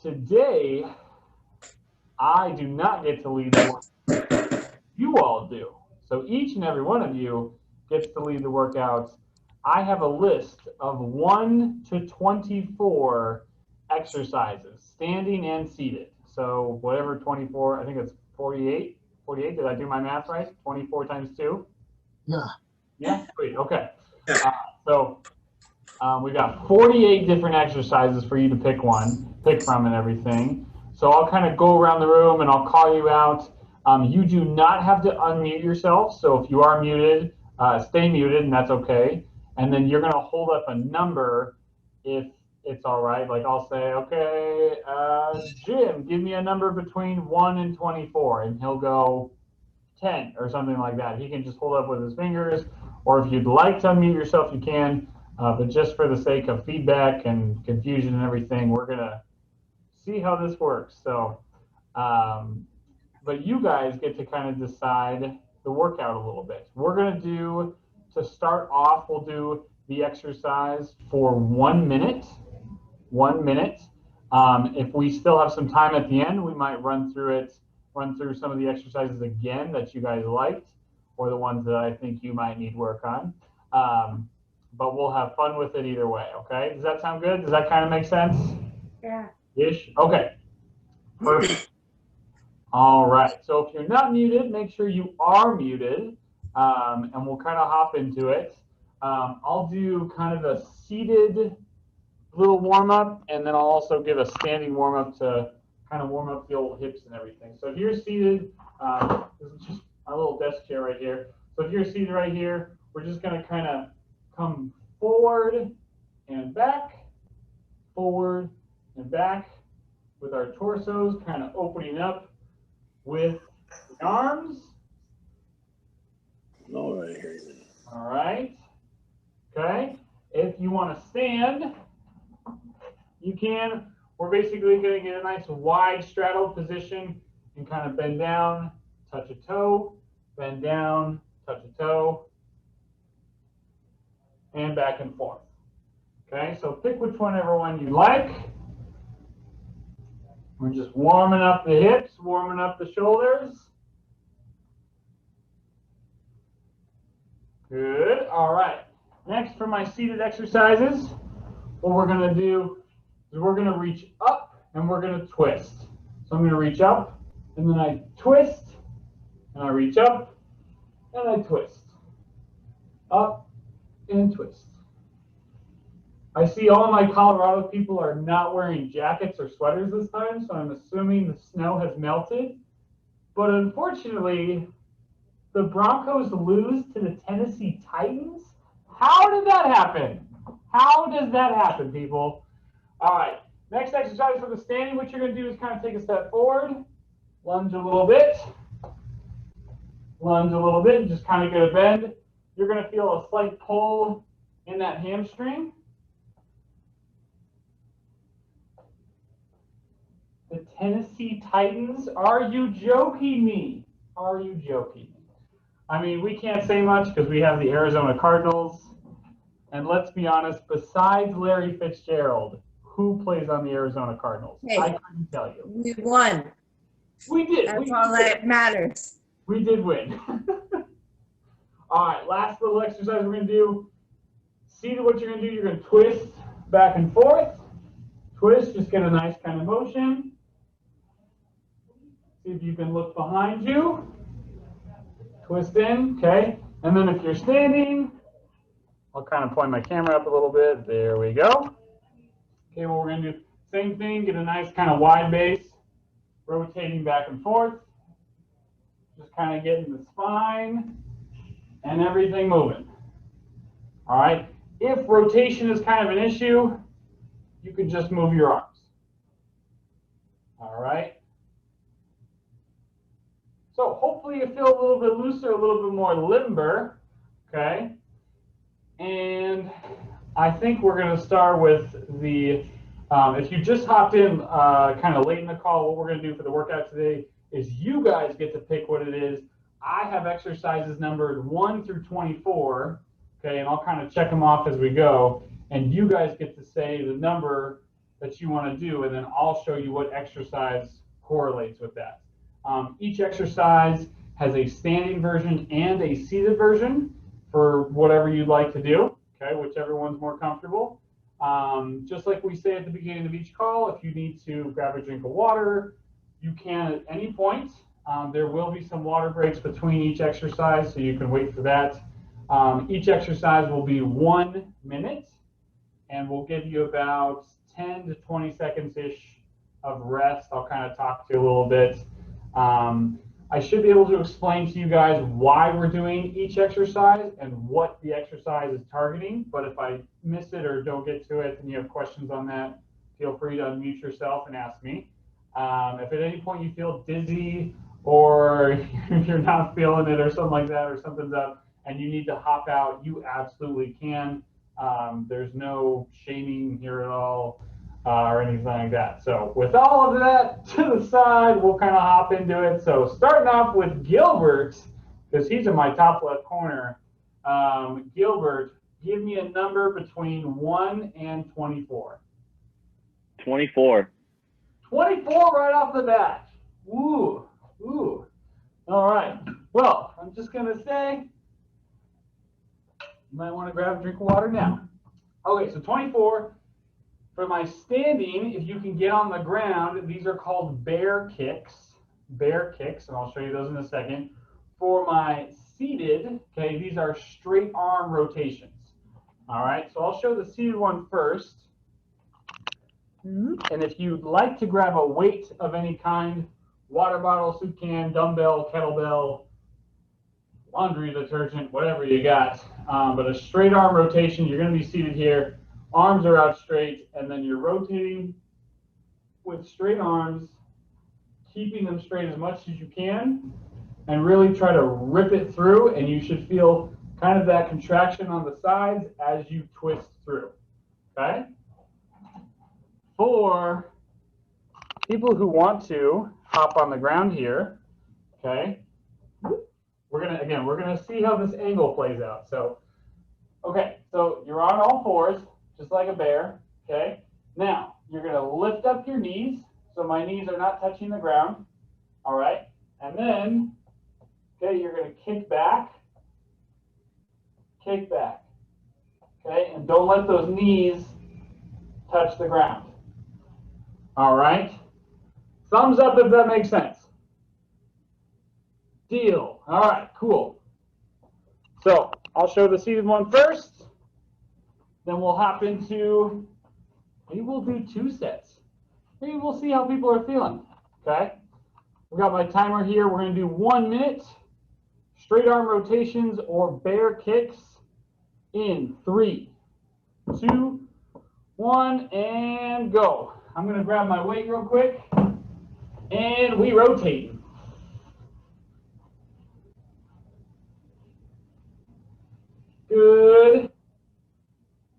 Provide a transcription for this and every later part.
today, I do not get to lead the workout. You all do. So each and every one of you gets to lead the workouts. I have a list of 1 to 24 exercises, standing and seated. So whatever 24, I think it's 48. 48, did I do my math right? 24 times 2? Yeah. Yeah? Sweet, okay. So we've got 48 different exercises for you to pick from and everything. So I'll kind of go around the room and I'll call you out. You do not have to unmute yourself. So if you are muted, stay muted and that's okay. And then you're going to hold up a number if it's all right. Like I'll say, okay, Jim, give me a number between 1 and 24. And he'll go 10 or something like that. He can just hold up with his fingers. Or if you'd like to unmute yourself, you can. But just for the sake of feedback and confusion and everything, we're going to see how this works. So, but you guys get to kind of decide the workout a little bit. We're going to do, to start off, we'll do the exercise for 1 minute. 1 minute. If we still have some time at the end, we might run through some of the exercises again that you guys liked, or the ones that I think you might need work on. But we'll have fun with it either way, okay? Does that sound good? Does that kind of make sense? Yeah. Ish? Okay. Perfect. All right. So if you're not muted, make sure you are muted, and we'll kind of hop into it. I'll do kind of a seated little warm-up, and then I'll also give a standing warm-up to kind of warm up the old hips and everything. So if you're seated, this is just my little desk chair right here. So if you're seated right here, we're just going to kind of come forward and back with our torsos kind of opening up with the arms. All right. All right. Okay. If you want to stand, you can. We're basically going to get a nice wide straddled position and kind of bend down, touch a toe, bend down, touch a toe, and back and forth. Okay, so pick whichever one you like. We're just warming up the hips, warming up the shoulders. Good. All right. Next, for my seated exercises, what we're going to do is we're going to reach up and we're going to twist. So I'm going to reach up and then I twist and I reach up and I twist. Up and twist. I see all my Colorado people are not wearing jackets or sweaters this time, so I'm assuming the snow has melted. But unfortunately, the Broncos lose to the Tennessee Titans. How did that happen? How does that happen, people? All right, next exercise for the standing, what you're going to do is kind of take a step forward, lunge a little bit, and just kind of get a bend. You're going to feel a slight pull in that hamstring. The Tennessee Titans? Are you joking me? Are you joking me? I mean, we can't say much because we have the Arizona Cardinals. And let's be honest, besides Larry Fitzgerald, who plays on the Arizona Cardinals? Hey, I couldn't tell you. We won. We did. That's all that matters. We did win. All right, last little exercise we're going to do. See what you're going to do. You're going to twist back and forth. Twist, just get a nice kind of motion. See if you can look behind you. Twist in, okay? And then if you're standing, I'll kind of point my camera up a little bit. There we go. Okay, well, we're going to do the same thing. Get a nice kind of wide base, rotating back and forth. Just kind of getting the spine and everything moving. All right. If rotation is kind of an issue, you can just move your arms. All right. So hopefully you feel a little bit looser, a little bit more limber, okay? And I think we're going to start with the, if you just hopped in kind of late in the call, what we're going to do for the workout today is you guys get to pick what it is. I have exercises numbered 1 through 24, okay, and I'll kind of check them off as we go. And you guys get to say the number that you want to do, and then I'll show you what exercise correlates with that. Each exercise has a standing version and a seated version for whatever you'd like to do, okay, whichever one's more comfortable. Just like we say at the beginning of each call, if you need to grab a drink of water, you can at any point. There will be some water breaks between each exercise, so you can wait for that. Each exercise will be 1 minute, and we'll give you about 10 to 20 seconds-ish of rest. I'll kind of talk to you a little bit. I should be able to explain to you guys why we're doing each exercise and what the exercise is targeting, but if I miss it or don't get to it and you have questions on that, feel free to unmute yourself and ask me. If at any point you feel dizzy or you're not feeling it or something like that, or something's up and you need to hop out, you absolutely can. There's no shaming here at all or anything like that. So with all of that to the side, we'll kind of hop into it. So starting off with Gilbert, because he's in my top left corner. Gilbert, give me a number between 1 and 24. 24. 24 right off the bat. Ooh, ooh. All right. Well, I'm just going to say, you might want to grab a drink of water now. Okay, so 24. For my standing, if you can get on the ground, these are called bear kicks. Bear kicks, and I'll show you those in a second. For my seated, okay, these are straight arm rotations. All right, so I'll show the seated one first. And if you'd like to grab a weight of any kind, water bottle, soup can, dumbbell, kettlebell, laundry detergent, whatever you got. But a straight arm rotation, you're going to be seated here. Arms are out straight, and then you're rotating with straight arms, keeping them straight as much as you can, and really try to rip it through, and you should feel kind of that contraction on the sides as you twist through, okay? For people who want to hop on the ground here, okay, we're gonna see how this angle plays out. So, okay, so you're on all fours, just like a bear, okay? Now, you're gonna lift up your knees, so my knees are not touching the ground, all right? And then, okay, you're gonna kick back, okay? And don't let those knees touch the ground, all right? Thumbs up if that makes sense. Deal. All right, cool. So I'll show the seated one first. Then we'll hop into, maybe we'll do 2 sets. Maybe we'll see how people are feeling, okay? We got my timer here. We're going to do 1 minute, straight arm rotations or bear kicks in 3, 2, 1, and go. I'm going to grab my weight real quick, and we rotate. Good.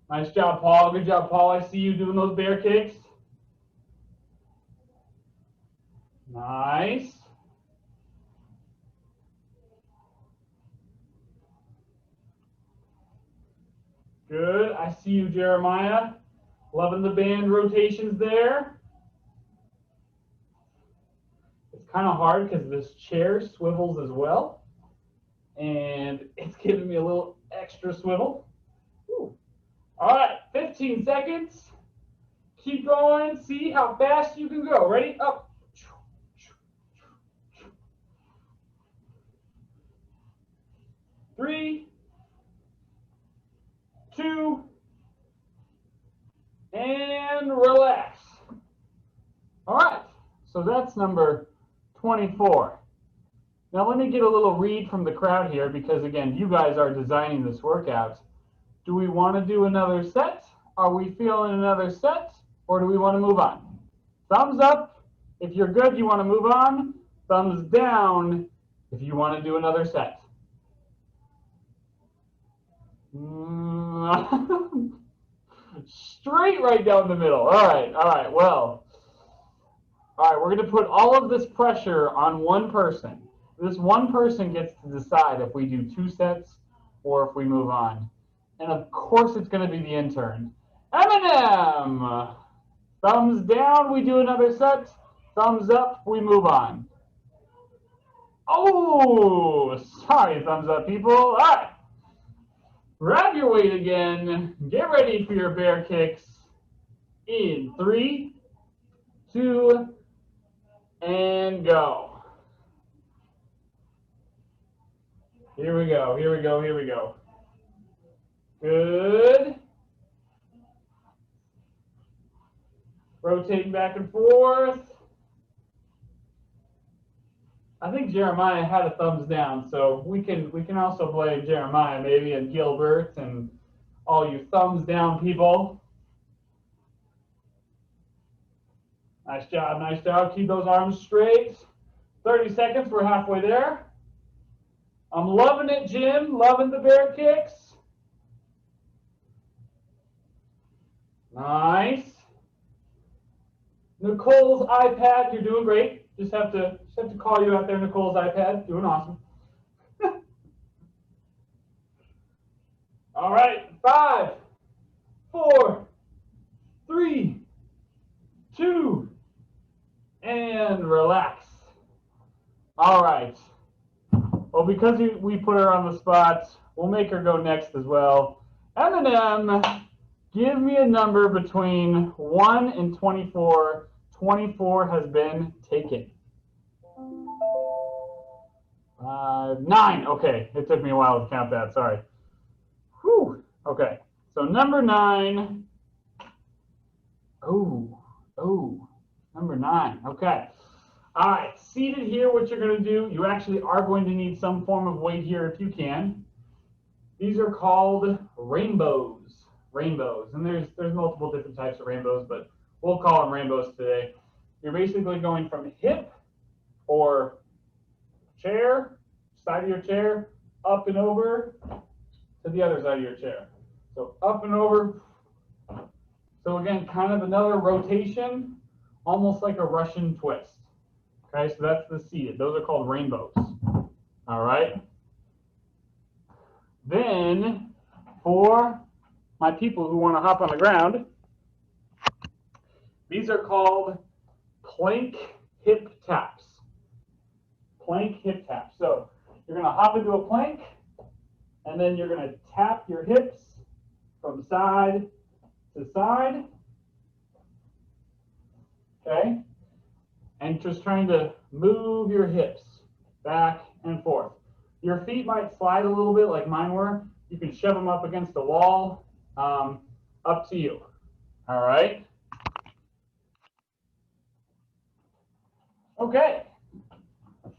Nice job, Paul. Good job, Paul. I see you doing those bear kicks. Nice. Good. I see you, Jeremiah. Loving the band rotations there. It's kind of hard because this chair swivels as well. And it's giving me a little extra swivel. Ooh. All right, 15 seconds. Keep going. See how fast you can go. Ready? Up. 3, 2, and relax. All right, so that's number 24. Now let me get a little read from the crowd here because, again, you guys are designing this workout. Do we want to do another set? Are we feeling another set? Or do we want to move on? Thumbs up if you're good, you want to move on. Thumbs down if you want to do another set. Straight right down the middle. All right, well. All right, we're going to put all of this pressure on one person. This one person gets to decide if we do 2 sets or if we move on. And of course, it's going to be the intern. Eminem! Thumbs down, we do another set. Thumbs up, we move on. Oh, sorry, thumbs up, people. All right. Grab your weight again. Get ready for your bear kicks. In 3, 2, and go. Here we go, here we go, here we go. Good. Rotating back and forth. I think Jeremiah had a thumbs down, so we can also blame Jeremiah maybe and Gilbert and all you thumbs down people. Nice job, nice job. Keep those arms straight. 30 seconds, we're halfway there. I'm loving it, Jim. Loving the bear kicks. Nice. Nicole's iPad, you're doing great. Just have to call you out there, Nicole's iPad. Doing awesome. All right, 5, 4, 3, 2, and relax. All right. Well, because we put her on the spot, we'll make her go next as well. M&M, give me a number between 1 and 24. 24 has been taken. 9. Okay, it took me a while to count that. Sorry. Whew. Okay, so number 9. Oh, number 9. Okay. All right, seated here, what you're going to do, you actually are going to need some form of weight here if you can. These are called rainbows. Rainbows, and there's multiple different types of rainbows, but we'll call them rainbows today. You're basically going from hip or chair, side of your chair, up and over to the other side of your chair. So up and over. So again, kind of another rotation, almost like a Russian twist. Okay, so that's the seated. Those are called rainbows. All right. Then for my people who want to hop on the ground, these are called plank hip taps. Plank hip taps. So you're going to hop into a plank, and then you're going to tap your hips from side to side. Okay? And just trying to move your hips back and forth. Your feet might slide a little bit like mine were. You can shove them up against the wall. Up to you. All right? Okay.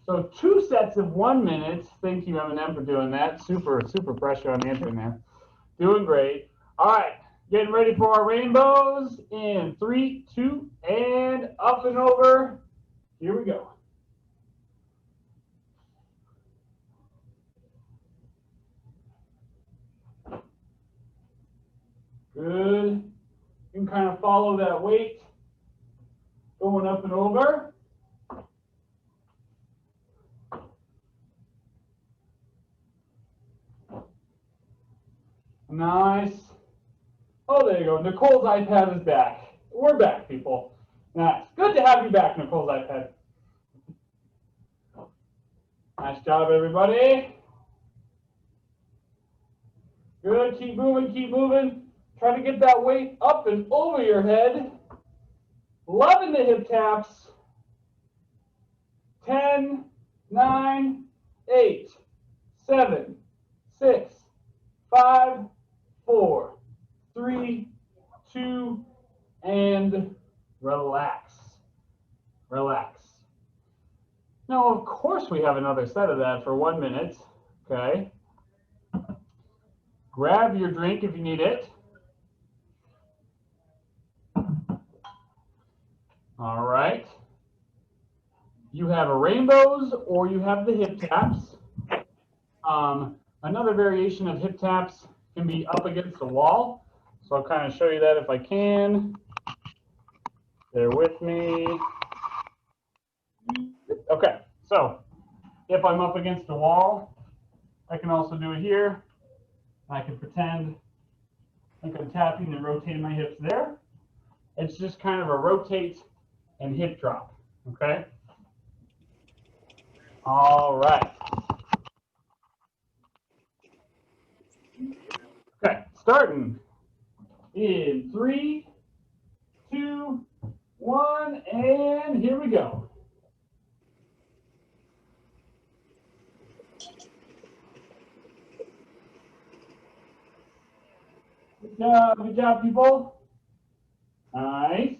So 2 sets of 1 minute. Thank you, M&M, for doing that. Super pressure on the intern there. Doing great. All right. Getting ready for our rainbows in 3, 2, and up and over. Here we go. Good. You can kind of follow that weight going up and over. Nice. Oh, there you go. Nicole's iPad is back. We're back, people. Nice. Good to have you back, Nicole's iPad. Nice job, everybody. Good. Keep moving, keep moving. Try to get that weight up and over your head. Loving the hip taps. 10, 9, 8, 7, 6, 5, 4, 3, 2, and relax. Relax. Now, of course, we have another set of that for 1 minute. Okay. Grab your drink if you need it. All right. You have a rainbows or you have the hip taps. Another variation of hip taps can be up against the wall. So I'll kind of show you that if I can. Bear with me. Okay, so if I'm up against the wall, I can also do it here. I can pretend like I'm tapping and rotating my hips there. It's just kind of a rotate and hip drop, okay? All right. Okay, starting in 3, 2, 1, and here we go. Good job, people. Nice.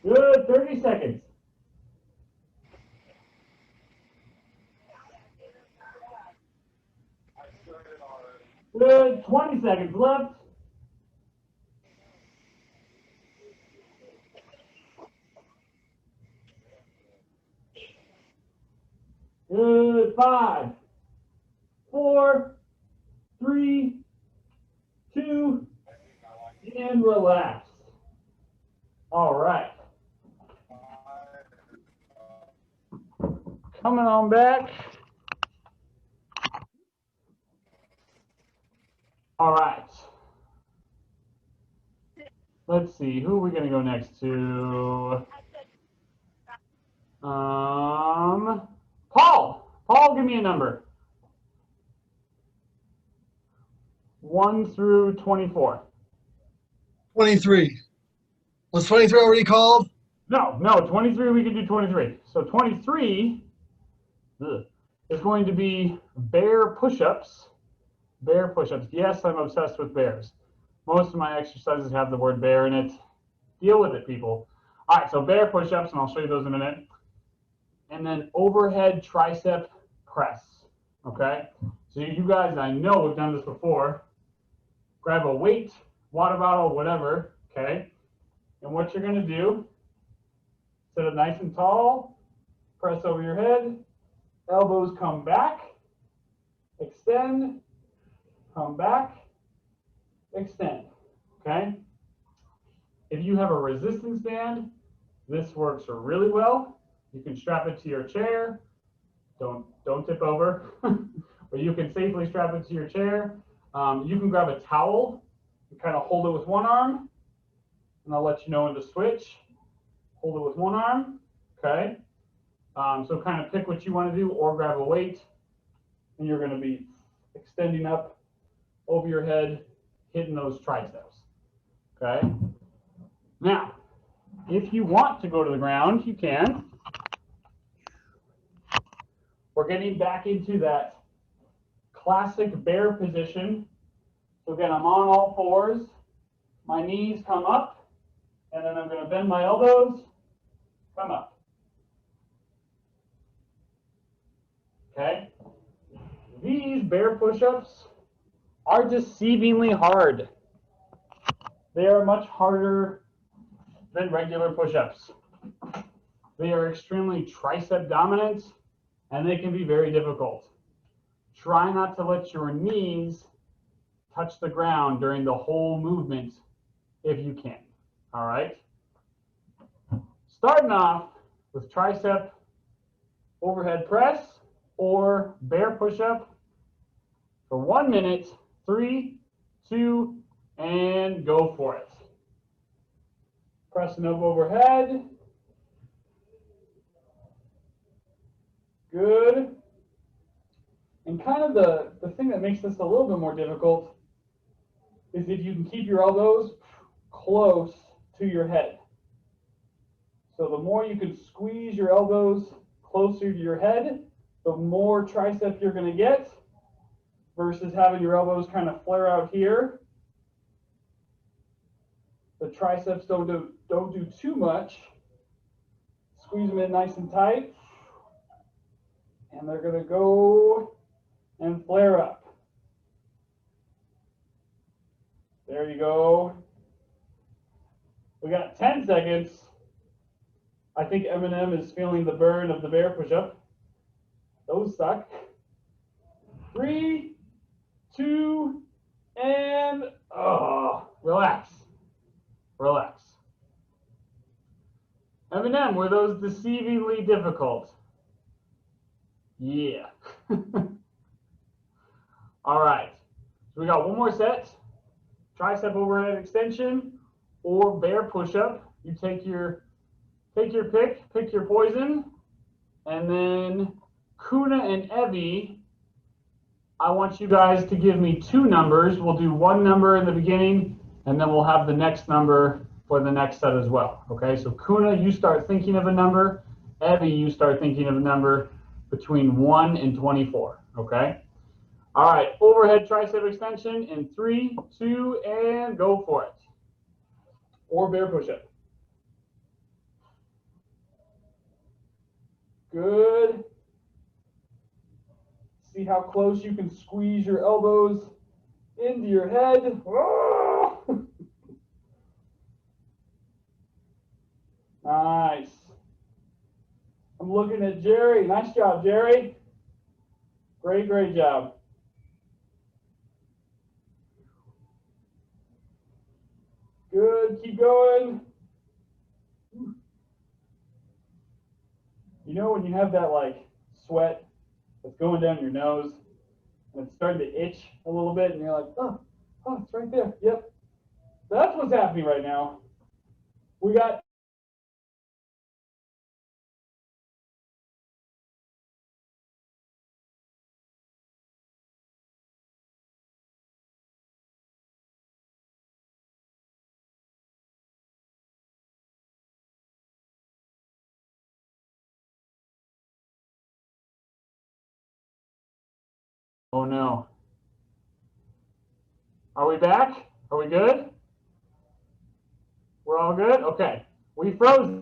Good, 30 seconds. Good, 20 seconds left. Good, 5, 4, 3, 2, and relax. All right. Coming on back. All right. Let's see, who are we going to go next to? Paul. Paul, give me a number. 1 through 24. 23. Was 23 already called? No, 23, we can do 23. So 23 is going to be bear push-ups. Bear push-ups. Yes, I'm obsessed with bears. Most of my exercises have the word bear in it. Deal with it, people. All right, so bear push-ups, and I'll show you those in a minute. And then overhead tricep press, okay? So you guys, I know we've done this before. Grab a weight, water bottle, whatever, okay? And what you're gonna do, sit up nice and tall, press over your head, elbows come back, extend, come back, extend, okay? If you have a resistance band, this works really well. You can strap it to your chair. Don't tip over, but you can safely strap it to your chair. You can grab a towel and kind of hold it with one arm, and I'll let you know when to switch. Hold it with one arm, okay? So kind of pick what you want to do, or grab a weight, and you're going to be extending up over your head, hitting those triceps, okay? Now, if you want to go to the ground, you can. We're getting back into that classic bear position. So again, I'm on all fours. My knees come up, and then I'm going to bend my elbows, come up. Okay? These bear push-ups are deceivingly hard. They are much harder than regular push-ups. They are extremely tricep dominant, and they can be very difficult. Try not to let your knees touch the ground during the whole movement if you can. All right? Starting off with tricep overhead press or bear push-up for 1 minute, 3, 2, and go for it. Pressing up overhead. Good. And kind of the thing that makes this a little bit more difficult is if you can keep your elbows close to your head. So the more you can squeeze your elbows closer to your head, the more tricep you're going to get versus having your elbows kind of flare out here. The triceps don't do too much. Squeeze them in nice and tight. And they're going to go and flare up. There you go. We got 10 seconds. I think Eminem is feeling the burn of the bear push-up. Those suck. 3, 2, and relax. Relax. Eminem, were those deceivingly difficult? Yeah. All right. So we got one more set. Tricep overhead extension or bear push-up. You take your pick your poison, and then Kuna and Evie, I want you guys to give me two numbers. We'll do one number in the beginning, and then we'll have the next number for the next set as well. Okay, so Kuna, you start thinking of a number. Evie, you start thinking of a number between 1 and 24. Okay? All right, overhead tricep extension in 3, 2, and go for it. Or bear push-up. Good. See how close you can squeeze your elbows into your head. Oh! Nice. I'm looking at Jerry. Nice job, Jerry. Great, great job. Good. Keep going. You know when you have that like sweat that's going down your nose and it's starting to itch a little bit and you're like, oh, it's right there. Yep. That's what's happening right now. We got oh no. Are we back? Are we good? We're all good? Okay. We froze.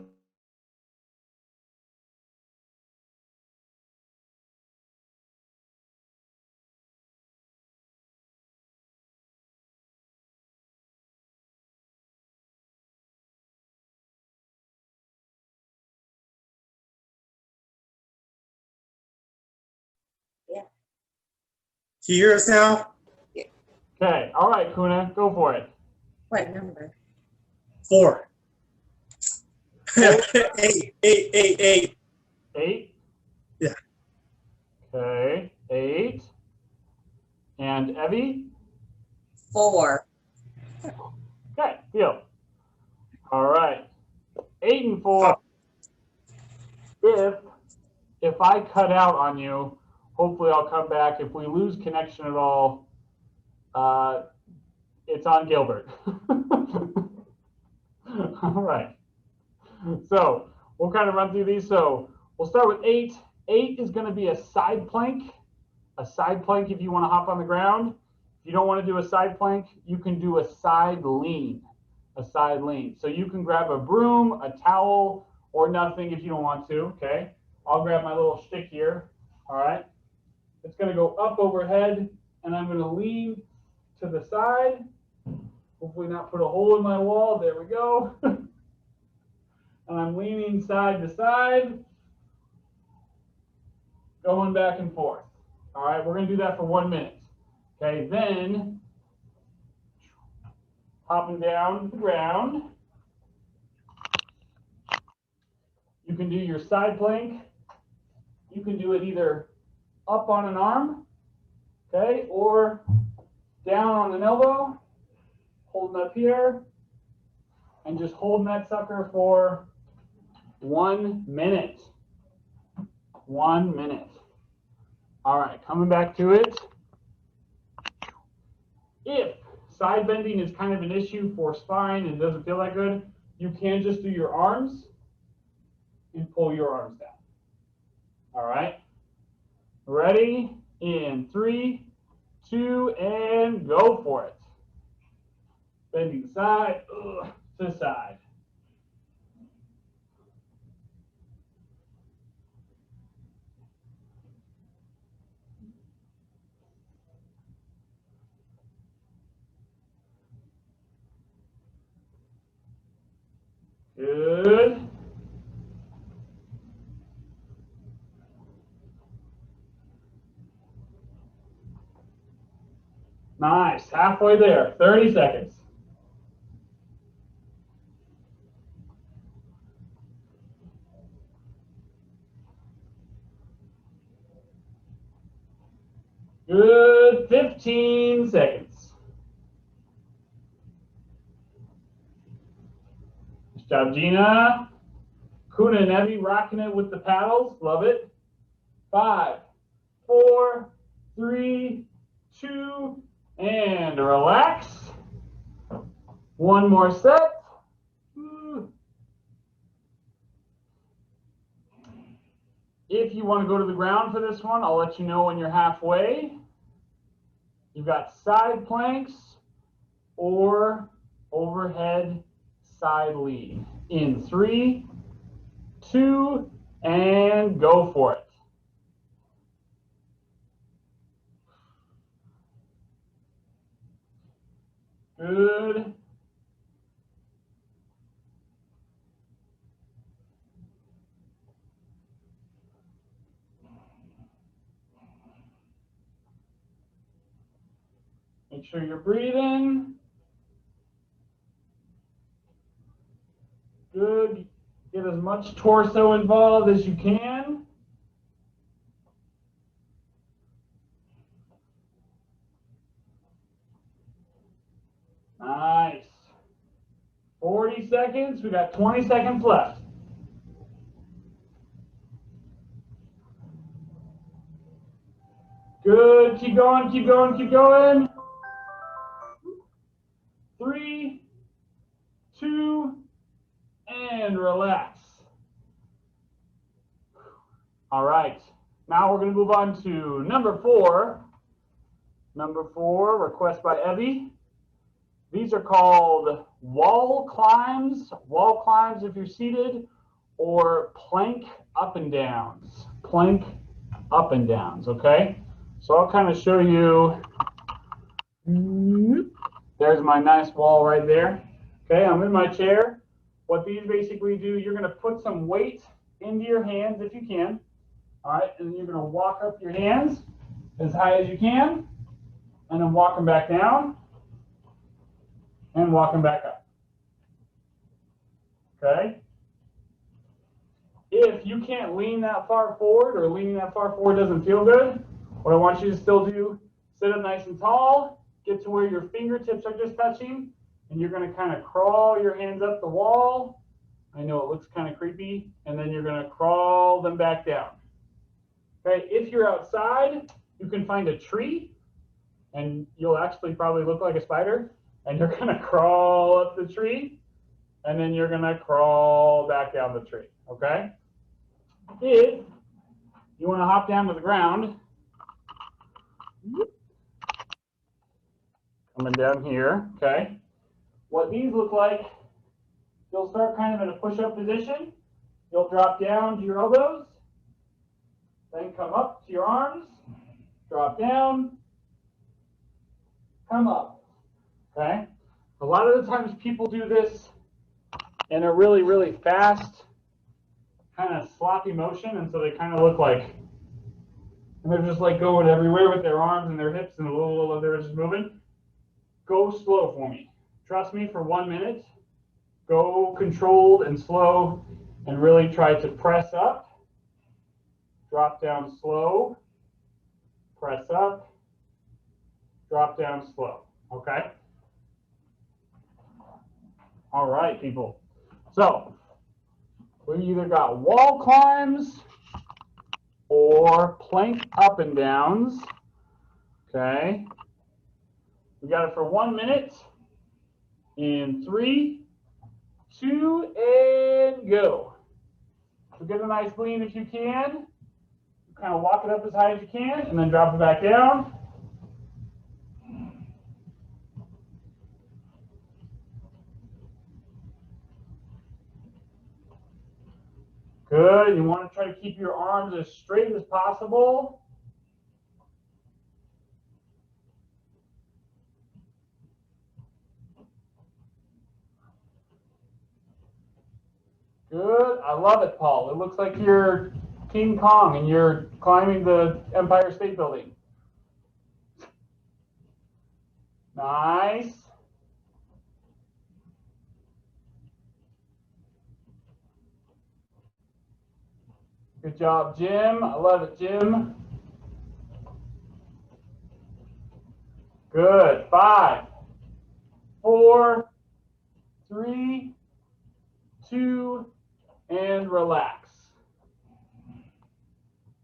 Can you hear us now? Okay. All right, Kuna, go for it. What number? 4. 8. 8? Yeah. Okay. 8. And Evie? 4. Okay, deal. All right. 8 and 4. If I cut out on you, hopefully I'll come back. If we lose connection at all, it's on Gilbert. All right. So we'll kind of run through these. So we'll start with 8. 8 is going to be a side plank. A side plank if you want to hop on the ground. If you don't want to do a side plank, you can do a side lean. A side lean. So you can grab a broom, a towel, or nothing if you don't want to. Okay. I'll grab my little stick here. All right. It's going to go up overhead, and I'm going to lean to the side. Hopefully not put a hole in my wall. There we go. And I'm leaning side to side, going back and forth. All right, we're going to do that for 1 minute. Okay, then hopping down the ground. You can do your side plank. You can do it either up on an arm, okay, or down on an elbow, holding up here, and just holding that sucker for 1 minute. 1 minute. All right, coming back to it. If side bending is kind of an issue for spine and doesn't feel that good, you can just do your arms and pull your arms down. All right. Ready? In 3, 2, and go for it. Bending side to side. Good. Nice. Halfway there. 30 seconds. Good 15 seconds. Nice job, Gina. Kuna and Evie rocking it with the paddles. Love it. 5, 4, 3, 2, and relax. One more set. If you want to go to the ground for this one, I'll let you know when you're halfway. You've got side planks or overhead side lead. In 3, 2, and go for it. Good. Make sure you're breathing. Good. Get as much torso involved as you can. Nice. 40 seconds. We got 20 seconds left. Good. Keep going, keep going, keep going. 3, 2, and relax. All right. Now we're going to move on to number 4. Number 4, request by Evie. These are called wall climbs. Wall climbs if you're seated, or plank up and downs. Plank up and downs, okay? So I'll kind of show you. There's my nice wall right there. Okay, I'm in my chair. What these basically do, you're going to put some weight into your hands if you can. All right, and then you're going to walk up your hands as high as you can, and then walk them back down, and walk them back up. Okay? If you can't lean that far forward, or leaning that far forward doesn't feel good, what I want you to still do, sit up nice and tall, get to where your fingertips are just touching, and you're going to kind of crawl your hands up the wall. I know it looks kind of creepy, and then you're going to crawl them back down. Okay, if you're outside, you can find a tree, and you'll actually probably look like a spider, and you're going to crawl up the tree, and then you're going to crawl back down the tree, okay? If you want to hop down to the ground, coming down here, okay? What these look like, you'll start kind of in a push-up position. You'll drop down to your elbows, then come up to your arms, drop down, come up, okay? A lot of the times people do this in a really, really fast, kind of sloppy motion, and so they kind of look like, and they're just like going everywhere with their arms and their hips, and a little they're just moving. Go slow for me. Trust me, for 1 minute. Go controlled and slow, and really try to press up, drop down slow, press up, drop down slow, okay? All right, people. So we either got wall climbs or plank up and downs, okay? We got it for 1 minute. In 3, 2, and go. So get a nice lean if you can. Kind of walk it up as high as you can, and then drop it back down. Good. You want to try to keep your arms as straight as possible. Good. I love it, Paul. It looks like you're King Kong and you're climbing the Empire State Building. Nice. Good job, Jim. I love it, Jim. Good. 5, 4, 3, 2, and relax.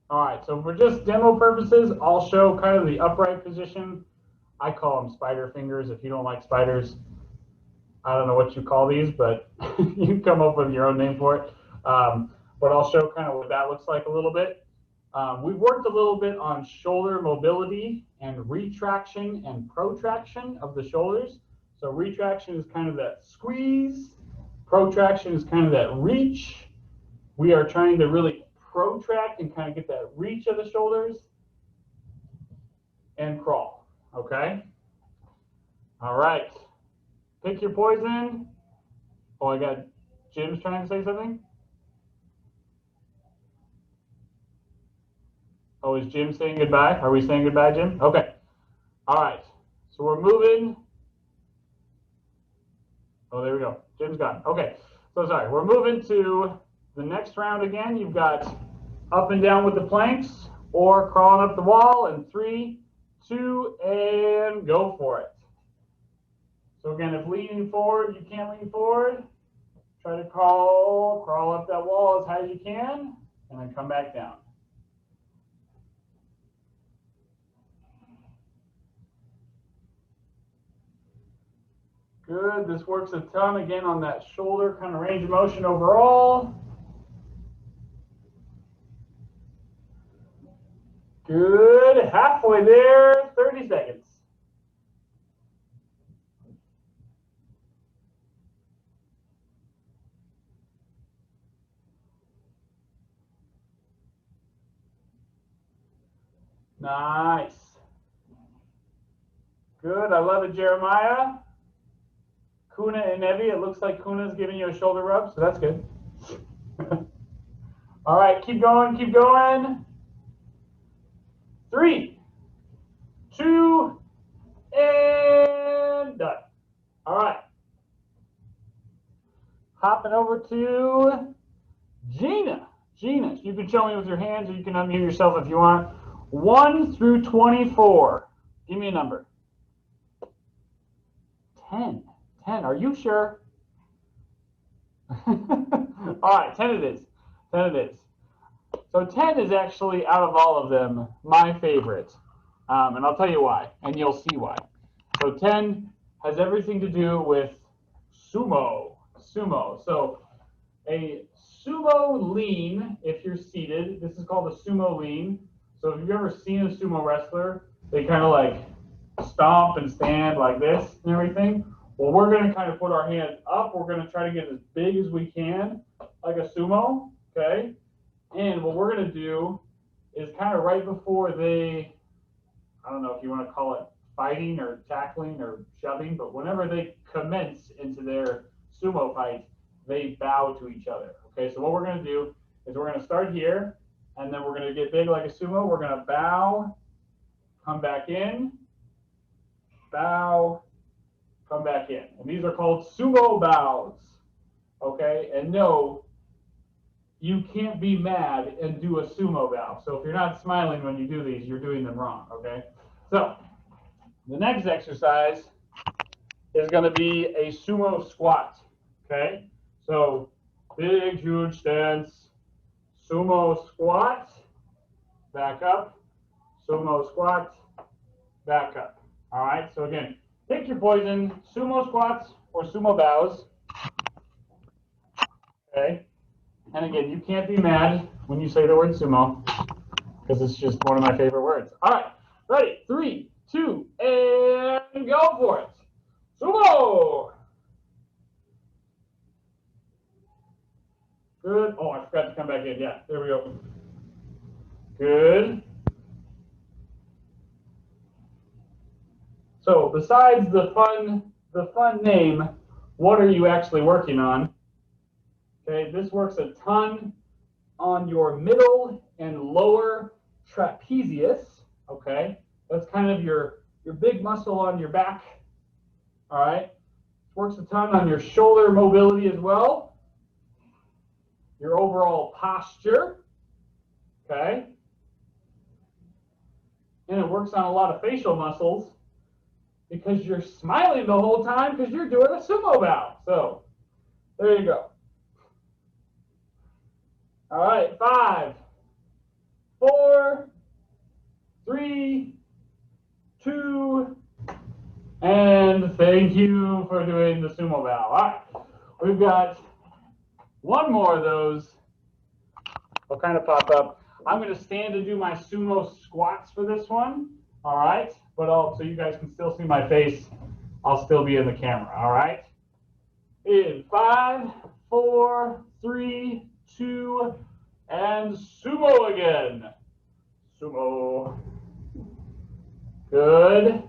All right, so for just demo purposes, I'll show kind of the upright position. I call them spider fingers. If you don't like spiders, I don't know what you call these, but you can come up with your own name for it. But I'll show kind of what that looks like a little bit. We've worked a little bit on shoulder mobility and retraction and protraction of the shoulders. So retraction is kind of that squeeze. Protraction is kind of that reach. We are trying to really protract and kind of get that reach of the shoulders and crawl, okay? All right, pick your poison. Oh, I got Jim's trying to say something. Oh, is Jim saying goodbye? Are we saying goodbye, Jim? Okay. All right. So we're moving. Oh, there we go. Jim's gone. Okay. So sorry. We're moving to the next round again. You've got up and down with the planks or crawling up the wall. And 3, 2, and go for it. So again, if leaning forward, you can't lean forward. Try to crawl up that wall as high as you can, and then come back down. Good. This works a ton again on that shoulder kind of range of motion overall. Good. Halfway there. 30 seconds. Nice. Good. I love it, Jeremiah. Kuna and Evie, it looks like Kuna's giving you a shoulder rub, so that's good. All right, keep going, keep going. 3, 2, and done. All right. Hopping over to Gina. Gina, you can show me with your hands or you can unmute yourself if you want. 1 through 24. Give me a number. 10. 10. Are you sure? All right, 10 it is. 10 it is. So 10 is actually, out of all of them, my favorite. And I'll tell you why, and you'll see why. So 10 has everything to do with sumo. Sumo. So a sumo lean, if you're seated, this is called a sumo lean. So if you've ever seen a sumo wrestler, they kind of like stomp and stand like this and everything. Well, we're going to kind of put our hands up. We're going to try to get as big as we can, like a sumo, okay? And what we're going to do is kind of right before they, I don't know if you want to call it fighting or tackling or shoving, but whenever they commence into their sumo fight, they bow to each other, okay? So what we're going to do is we're going to start here, and then we're going to get big like a sumo. We're going to bow, come back in, bow, come back in. And these are called sumo bows, okay? And no, you can't be mad and do a sumo bow. So if you're not smiling when you do these, you're doing them wrong, okay? So the next exercise is going to be a sumo squat, okay? So big, huge stance, sumo squat, back up, sumo squat, back up. All right, so again, pick your poison, sumo squats or sumo bows. Okay, and again, you can't be mad when you say the word sumo because it's just one of my favorite words. All right, ready? 3, 2, and go for it. Sumo. Good. Oh, I forgot to come back in. Yeah, there we go. Good. So besides the fun name, what are you actually working on? Okay, this works a ton on your middle and lower trapezius. Okay, that's kind of your big muscle on your back. All right, works a ton on your shoulder mobility as well. Your overall posture. Okay, and it works on a lot of facial muscles because you're smiling the whole time because you're doing a sumo bow. So there you go. All right, 5, 4, 3, 2, and thank you for doing the sumo bow. All right, we've got one more of those. Will kind of pop up. I'm going to stand to do my sumo squats for this one. All right, but so you guys can still see my face. I'll still be in the camera. All right. In 5, 4, 3, 2, and sumo again. Sumo. Good.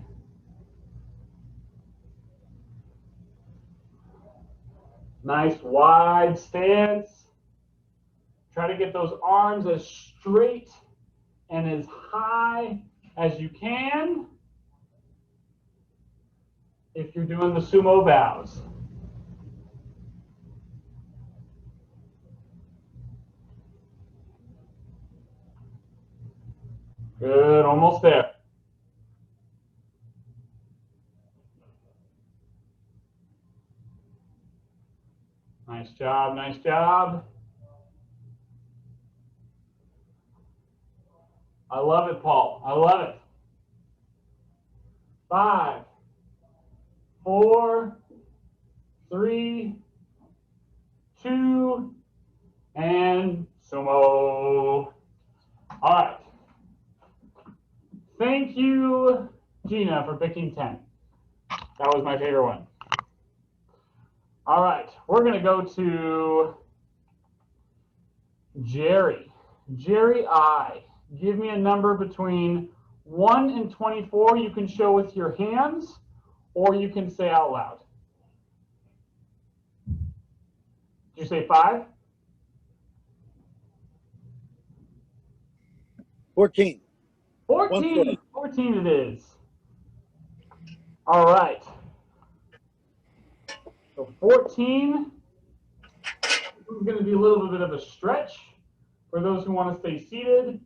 Nice wide stance. Try to get those arms as straight and as high as you can if you're doing the sumo bows. Good, almost there. Nice job, nice job. I love it, Paul. I love it. 5, 4, 3, 2, and sumo. All right. Thank you, Gina, for picking 10. That was my favorite one. All right, we're going to go to Jerry. Jerry I. Give me a number between 1 and 24 you can show with your hands, or you can say out loud. Did you say 5? 14. 14. 14 it is. All right. So 14 is going to be a little bit of a stretch for those who want to stay seated.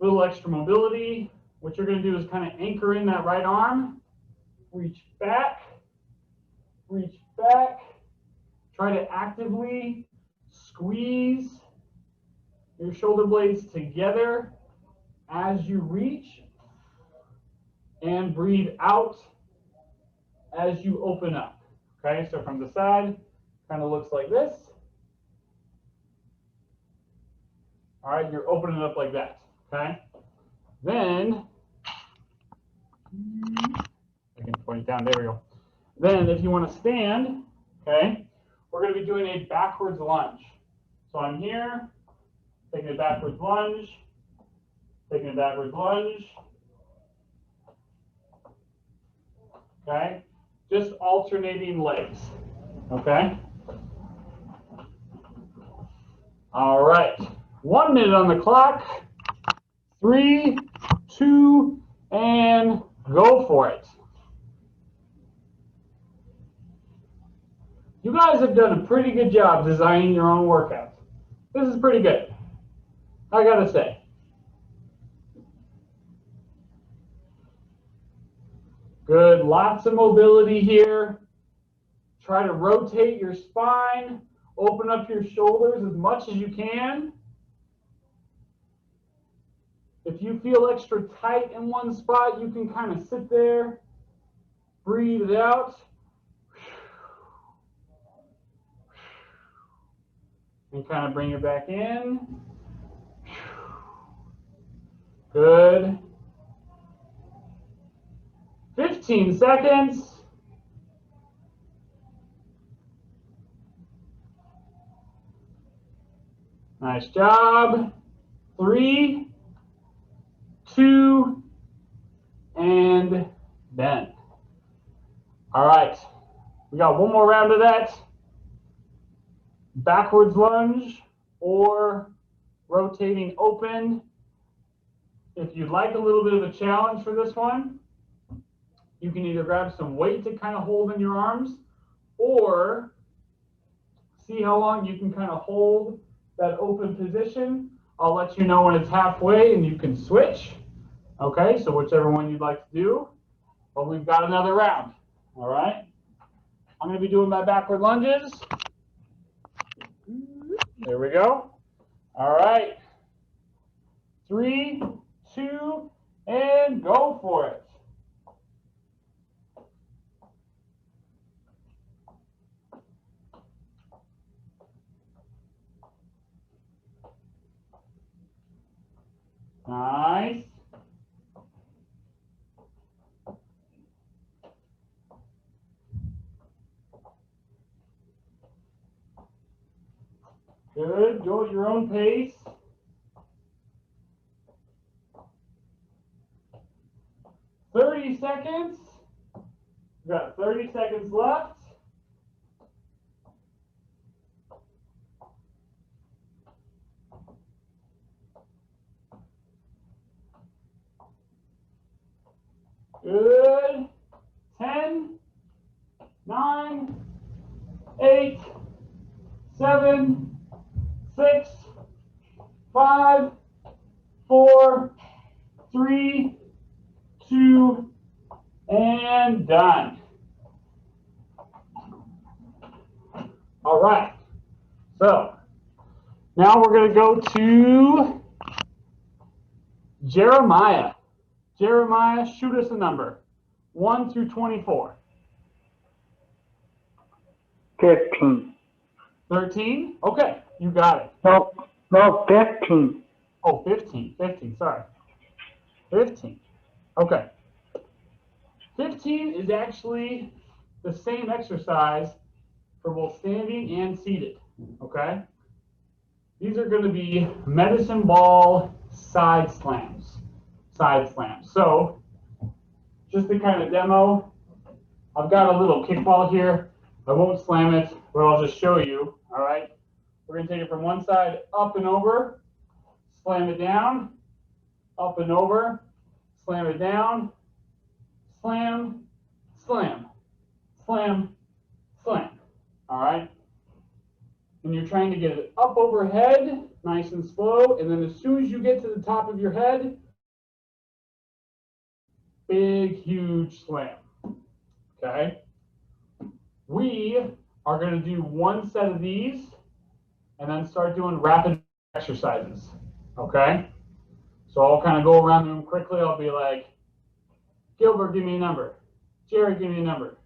A little extra mobility. What you're going to do is kind of anchor in that right arm. Reach back. Reach back. Try to actively squeeze your shoulder blades together as you reach, and breathe out as you open up. Okay, so from the side, kind of looks like this. All right, you're opening it up like that. Okay, then I can point it down. There we go. Then, if you want to stand, okay, we're going to be doing a backwards lunge. So I'm here, taking a backwards lunge, taking a backwards lunge. Okay, just alternating legs. Okay. All right. 1 minute on the clock. 3, 2, and go for it. You guys have done a pretty good job designing your own workouts. This is pretty good, I gotta say. Good, lots of mobility here. Try to rotate your spine, open up your shoulders as much as you can. If you feel extra tight in one spot, you can kind of sit there, breathe it out, and kind of bring it back in. Good. 15 seconds. Nice job. 3, 2, and bend. All right. We got one more round of that. Backwards lunge or rotating open. If you'd like a little bit of a challenge for this one, you can either grab some weight to kind of hold in your arms, or see how long you can kind of hold that open position. I'll let you know when it's halfway and you can switch. Okay, so whichever one you'd like to do. but we've got another round. All right. I'm going to be doing my backward lunges. There we go. All right. 3, 2, and go for it. Nice. Good. Go at your own pace. "30 seconds. We've got 30 seconds left. Good. 10, 9, 8, 7, 6, 5, 4, 3, 2, and done. All right. So now we're going to go to Jeremiah. Jeremiah, shoot us a number. 1 through 24. 15. 13? Okay, you got it. No, 15. Oh, 15. 15, sorry. 15. Okay. 15 is actually the same exercise for both standing and seated. Okay? These are going to be medicine ball side slams. Side slams. So, just to kind of demo, I've got a little kickball here. I won't slam it, but I'll just show you. All right? We're going to take it from one side up and over, slam it down, up and over, slam it down, slam, slam, slam, slam. All right? And you're trying to get it up overhead, nice and slow, and then as soon as you get to the top of your head, big, huge slam. Okay? We are going to do one set of these and then start doing rapid exercises. Okay? So I'll kind of go around the room quickly. I'll be like, Gilbert, give me a number. Jerry, give me a number.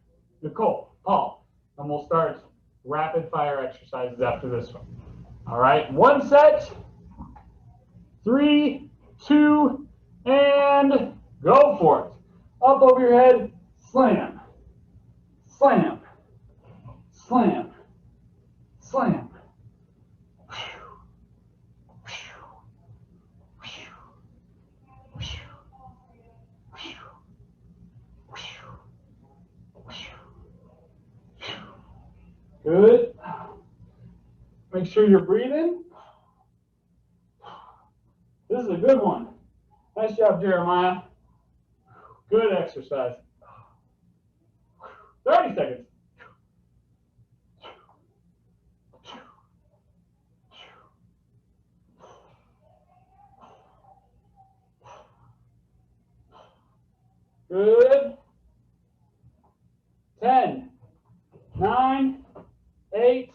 Nicole, Paul. And we'll start rapid fire exercises after this one. All right, one set. 3, 2, and go for it. Up over your head, slam, slam, slam, slam. Good. Make sure you're breathing. This is a good one. Nice job, Jeremiah. Good exercise. 30 seconds. Good. 10, 9, 8,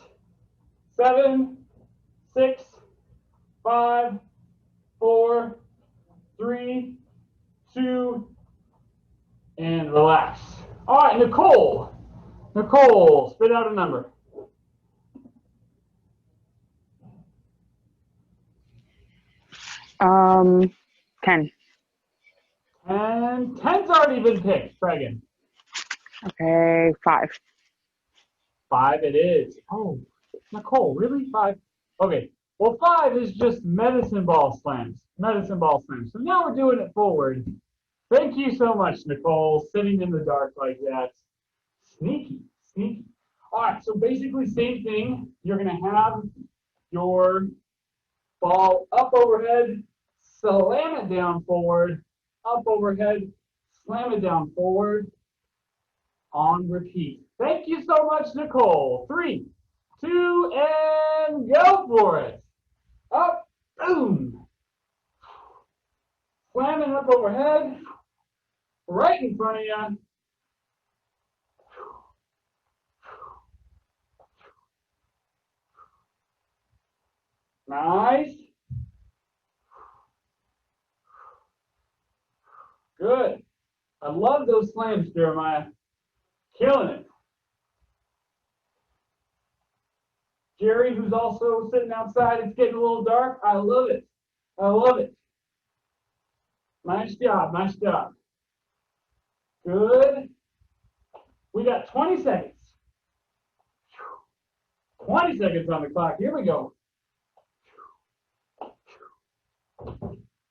7, 6, 5, 4, 3, 2, and relax. All right, Nicole. Nicole, spit out a number. Um, 10. And 10's already been picked, Pregan. Okay, 5. 5 it is. Oh, Nicole, really? 5? Okay. Well, 5 is just medicine ball slams. Medicine ball slams. So now we're doing it forward. Thank you so much, Nicole, sitting in the dark like that. Sneaky, sneaky. All right, so basically same thing. You're going to have your ball up overhead, slam it down forward, up overhead, slam it down forward, on repeat. Thank you so much, Nicole. 3, 2, and go for it. Up, boom. Slamming up overhead. right in front of you. Nice. Good. I love those slams, Jeremiah. Killing it. Jerry, who's also sitting outside, it's getting a little dark. I love it. I love it. Nice job. Nice job. Good. We got 20 seconds. 20 seconds on the clock. Here we go.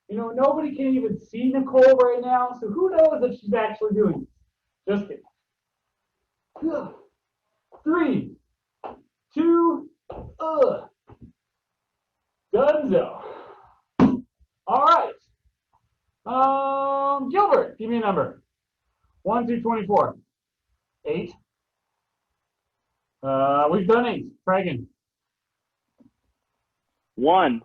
You know, nobody can even see Nicole right now, so who knows if she's actually doing this? Just kidding. 3, 2, Dunzo. All right. Gilbert, give me a number. 1 through 24. 8. We've done 8. Try again. 1.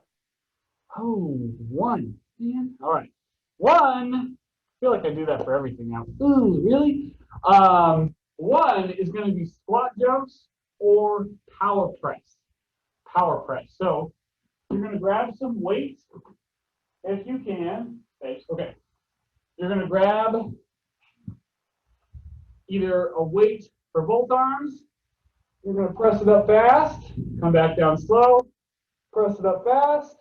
Oh, 1. Man. All right. 1. I feel like I do that for everything now. Ooh, really? 1 is going to be squat jumps or power press. Power press. So you're going to grab some weights if you can. Okay. You're going to grab either a weight for both arms. You're going to press it up fast, come back down slow, press it up fast,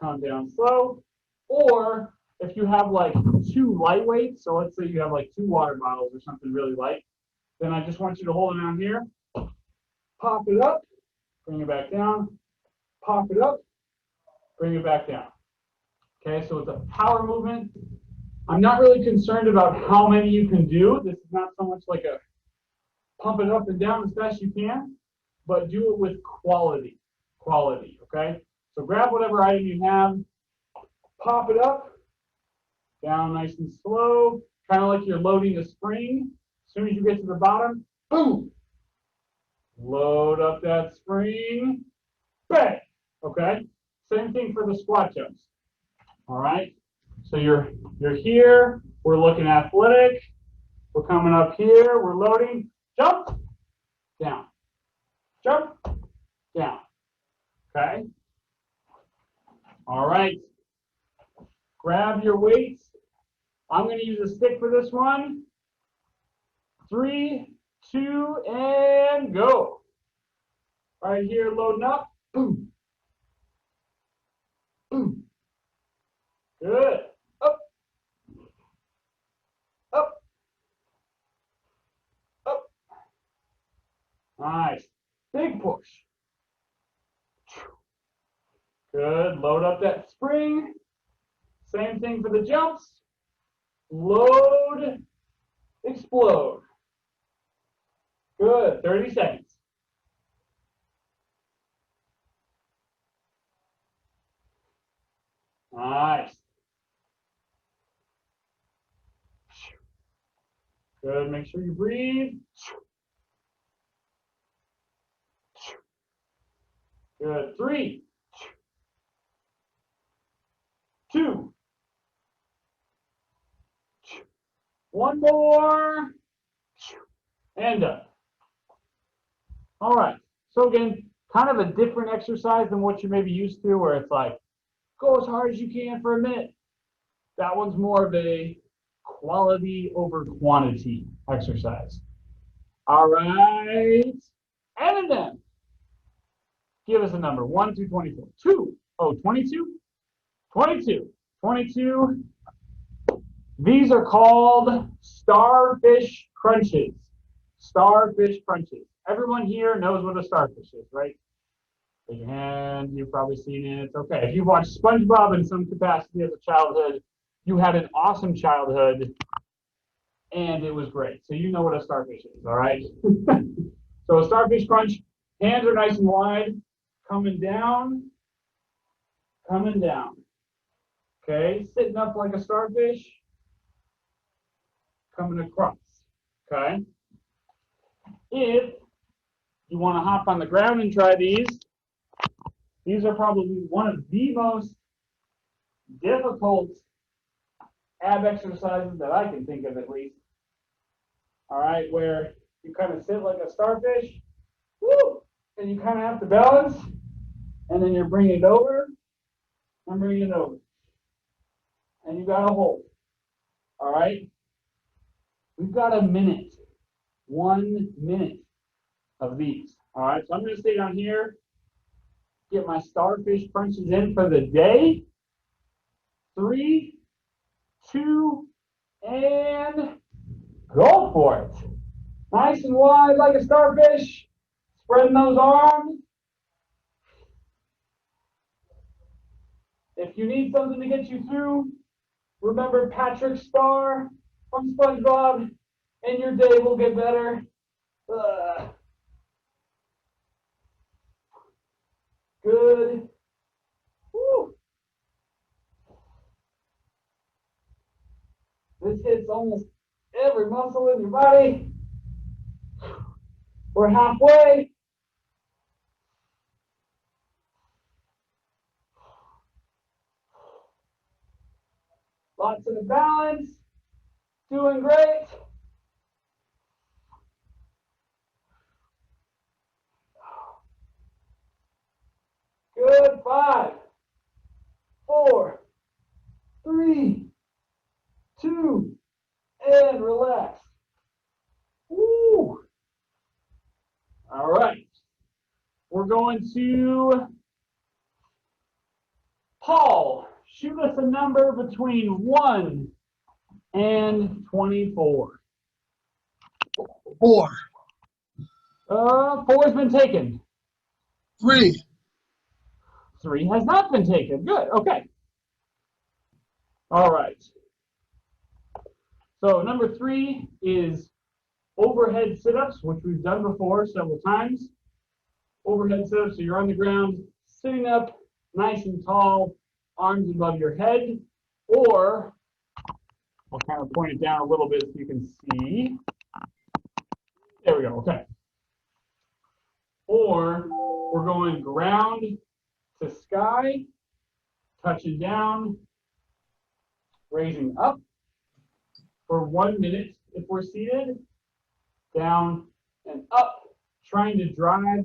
come down slow. Or if you have like 2 light weights, so let's say you have like 2 water bottles or something really light, then I just want you to hold it on here, pop it up, bring it back down, pop it up, bring it back down. Okay, so it's a power movement. I'm not really concerned about how many you can do. This is not so much like a pump it up and down as fast as you can, but do it with quality. Quality, okay? So grab whatever item you have, pop it up, down nice and slow, kind of like you're loading a spring. As soon as you get to the bottom, boom, load up that spring, bang, okay? Same thing for the squat jumps, all right? So you're here, we're looking athletic, we're coming up here, we're loading, jump, down, jump, down, okay? All right, grab your weights. I'm going to use a stick for this one. 3, 2, and go. Right here, loading up. Boom. Boom. Good. Up. Up. Up. Nice. Big push. Good. Load up that spring. Same thing for the jumps. Load, explode. Good. 30 seconds. Nice. Good. Make sure you breathe. Good. 3, 2, 1 more, and done. All right. So again, kind of a different exercise than what you may be used to, where it's like, go as hard as you can for a minute. That one's more of a quality over quantity exercise. All right. And then, give us a number, 1 through 24. 2. Oh, 22? 22. 22. These are called starfish crunches. Starfish crunches. Everyone here knows what a starfish is, right? Raise your hand. You've probably seen it. Okay. If you've watched SpongeBob in some capacity as a childhood, you had an awesome childhood, and it was great. So you know what a starfish is, all right? So a starfish crunch, hands are nice and wide, coming down, coming down. Okay, sitting up like a starfish, coming across, okay? If you want to hop on the ground and try these are probably one of the most difficult ab exercises that I can think of at least. All right, where you kind of sit like a starfish, woo, and you kind of have to balance, and then you're bringing it over and bringing it over, and you got to hold. All right, we've got a minute, 1 minute of these. All right, so I'm going to stay down here, get my starfish punches in for the day. 3, 2, and go for it. Nice and wide like a starfish. Spreading those arms. If you need something to get you through, remember Patrick Star from SpongeBob, and your day will get better. Good. Woo. This hits almost every muscle in your body. We're halfway. Lots of balance. Doing great. Good. 5, 4, 3, 2, and relax. Woo. All right. We're going to Paul. Shoot us a number between 1 and 24. 4, 4 has been taken. 3, 3 has not been taken. Good. Okay. All right. So number 3 is overhead sit-ups, which we've done before several times. Overhead sit-ups, so you're on the ground, sitting up nice and tall, arms above your head, or I'll kind of point it down a little bit so you can see. There we go. Okay. Or we're going ground to sky, touching down, raising up for 1 minute if we're seated, down and up, trying to drive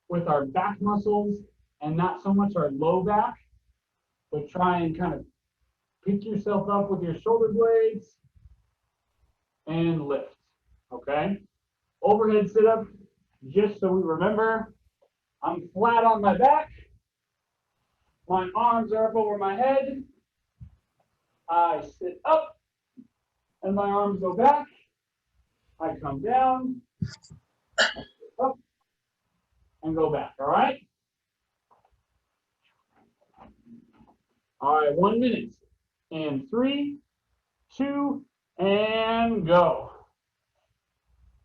with our back muscles and not so much our low back, but try and kind of pick yourself up with your shoulder blades and lift, okay? Overhead sit-up, just so we remember, I'm flat on my back, my arms are up over my head, I sit up, and my arms go back, I come down, up, and go back, all right? All right, 1 minute. And 3, 2, and go.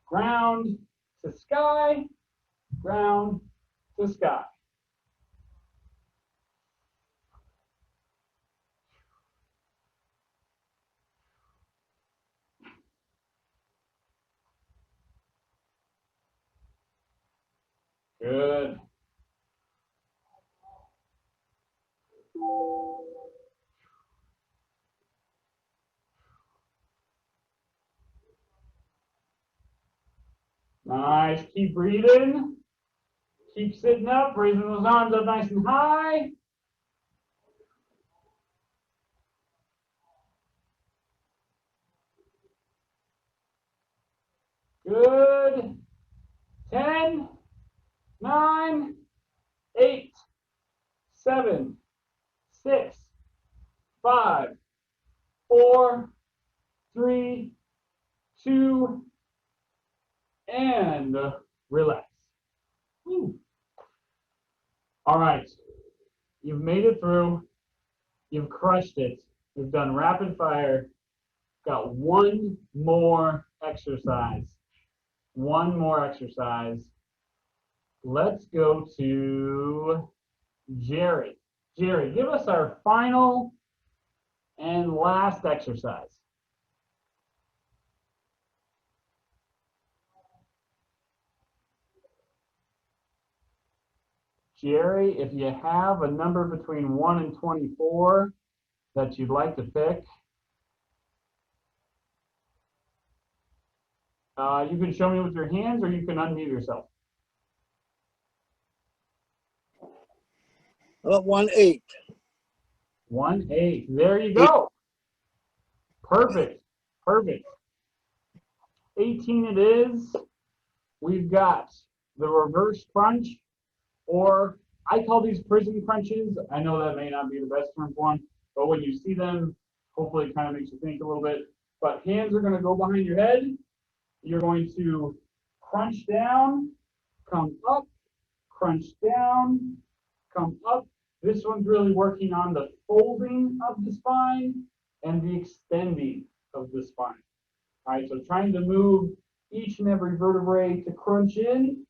Ground to sky, ground to sky. Good. Nice. Keep breathing. Keep sitting up, raising those arms up nice and high. Good. 10, 9, 8, 7, 6, 5, 4, 3, 2, and relax. Woo. All right. You've made it through. You've crushed it. We've done rapid fire. Got one more exercise. One more exercise. Let's go to Jerry. Jerry, give us our final and last exercise. Jerry, if you have a number between 1 and 24 that you'd like to pick, You can show me with your hands or you can unmute yourself. How about 1-8? 1-8. There you go. Perfect. Perfect. 18 it is. We've got the reverse crunch, or I call these prison crunches. I know that may not be the best term for one, but when you see them, hopefully it kind of makes you think a little bit. But hands are going to go behind your head. You're going to crunch down, come up, crunch down, come up. This one's really working on the folding of the spine and the extending of the spine. All right, so trying to move each and every vertebrae to crunch in,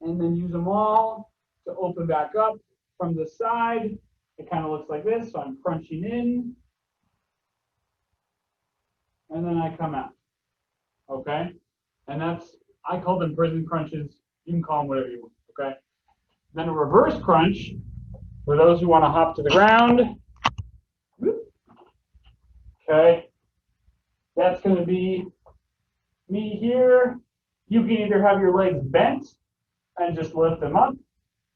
and then use them all to open back up from the side. It kind of looks like this, so I'm crunching in, and then I come out, okay? And I call them prison crunches. You can call them whatever you want, okay? Then a reverse crunch, for those who want to hop to the ground, okay? That's going to be me here. You can either have your legs bent and just lift them up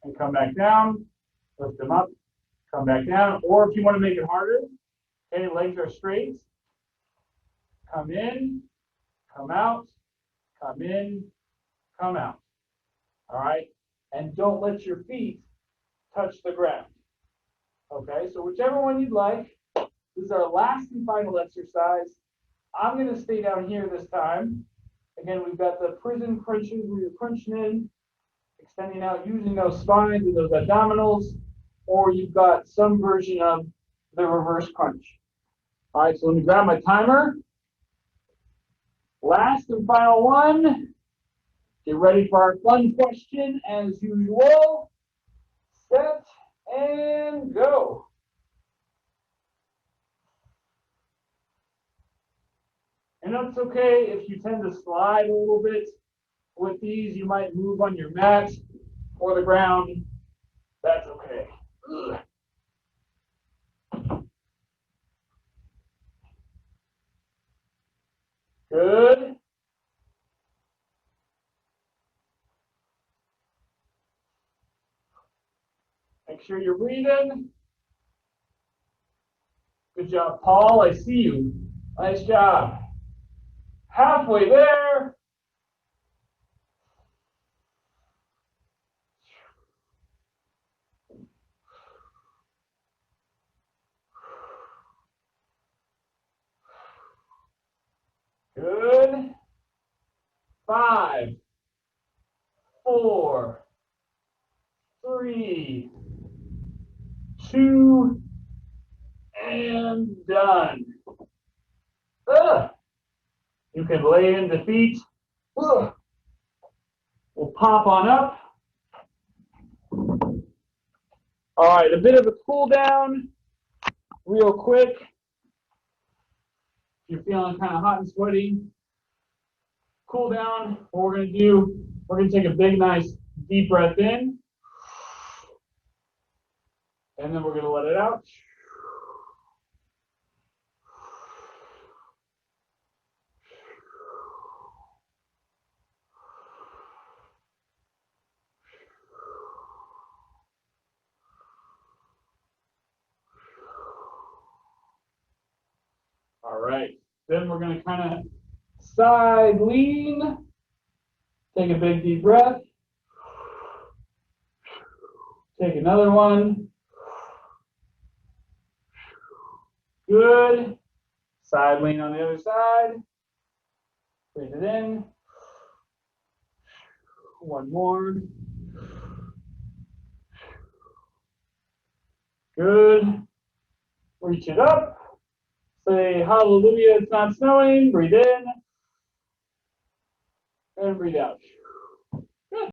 and come back down, lift them up, come back down. Or if you want to make it harder, okay, legs are straight. Come in, come out, come in, come out. All right? And don't let your feet touch the ground. Okay, so whichever one you'd like. This is our last and final exercise. I'm going to stay down here this time. Again, we've got the prison crunches where you're crunching in, extending out, using those spines and those abdominals, or you've got some version of the reverse crunch. All right, so let me grab my timer. Last and final one. Get ready for our fun question as usual. Set and go. And it's okay if you tend to slide a little bit with these. You might move on your mat or the ground. That's okay. Ugh. Good. Make sure you're breathing. Good job, Paul. I see you. Nice job. Halfway there. Good. 5, 4, 3, 2, and done. Ugh. You can lay in defeat. Ugh. We'll pop on up. All right, a bit of a cool down, real quick. If you're feeling kind of hot and sweaty, cool down. What we're going to do, we're going to take a big, nice, deep breath in. And then we're going to let it out. All right. Then we're going to kind of side lean. Take a big deep breath. Take another one. Good. Side lean on the other side. Breathe it in. One more. Good. Reach it up. Say hallelujah, it's not snowing. Breathe in. And breathe out.